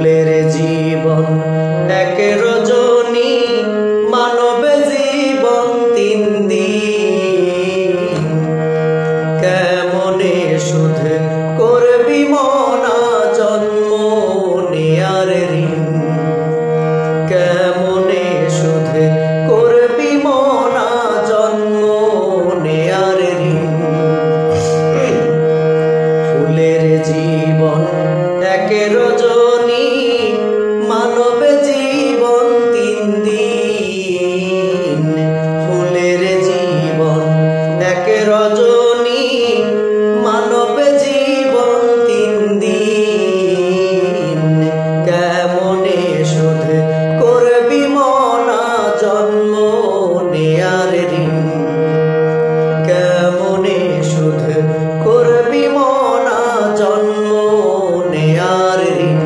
ফুলের জীবন এক রজনী, মানব জীবন 3 দিন। কেমনে শোধ করবি মনা জন্ম নেয়ার ঋণ? কেমনে শোধ করবি মনা জন্ম নেয়ার ঋণ? ফুলের জীবন এক রজনী, মানব জীবন 3 দিন। ফুলের জীবন এক রজনী, মানব জীবন 3 দিন। কেমনে শোধ করবি মনা জন্ম নেয়ার ঋণ? কেমনে শোধ করবি মনা জন্ম নেয়ার ঋণ?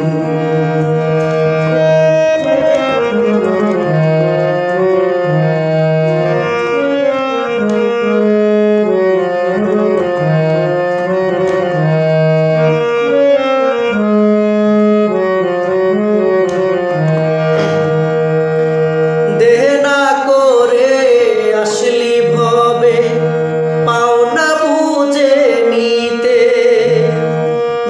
দেনা করে আসলি ভবে, পাওনা বুঝে নিতে,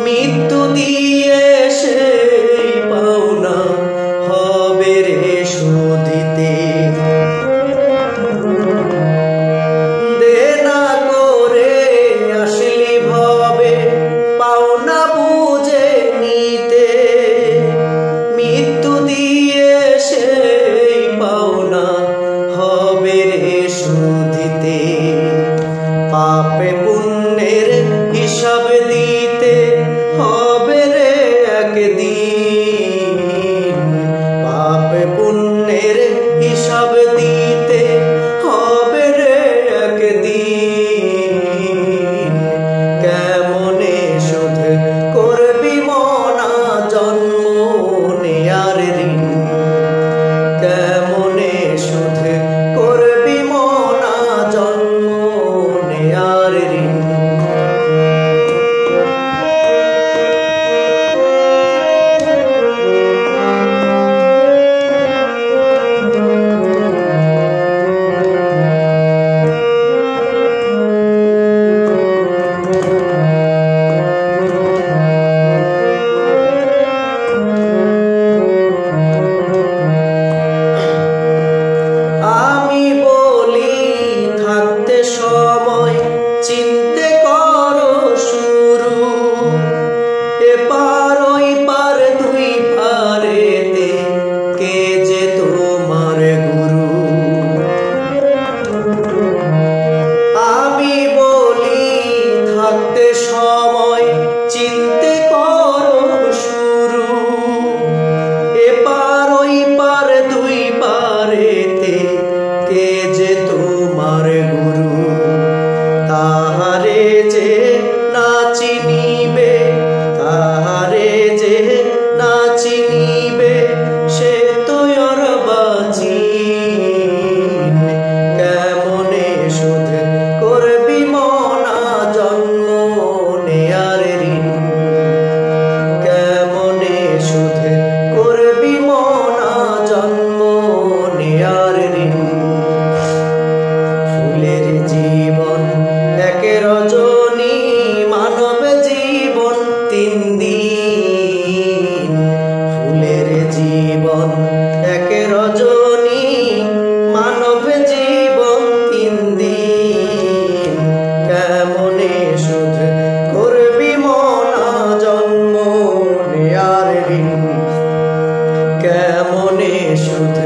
মৃত্যু দিয়ে সেই পাওনা হবে রে শোধিতে। দেনা করে আসলি ভবে, পাওনা বুঝে নিতে, মৃত্যু দিয়ে সেই পাওনা হবে রে শোধিতে। পাপে পুণ্যের হিসাব দিতে হবে রে একদিন। পাপে পুণ্যের হিসাব দিতে হবে রে একদিন। কেমনে শোধ করবি মনা জন্ম নেয়ার ঋণ? কেমনে শোধ করবি মনা জন্ম নেয়ার ঋণ? আমি বলি থাকতে সময় চিনতে করো শুরু, এপার ওই পার 2 পারেতে কে যে তোমার গুরু। আমি বলি থাকতে সময় চিনতে করো শুরু, এপার ওই পার 2 পারেতে কে যে তোমার গুরু। তাহারে যে না চিনিবে, তাহারে যে না চিনিবে, সে তো আর বাঁচিন। কেমনে শোধ করবি মনা জন্ম নেয়ার ঋণ? কেমনে শোধ করবি মনা জন্ম নেয়ার ঋণ? ফুলের জীবন এক রজনী, মানব জীবন 3 দিন। ফুলের জীবন এক রজনী, মানব জীবন 3 দিন। কেমনে শোধ করবি মনা জন্ম নেয়ার ঋণ? কেমনে শোধ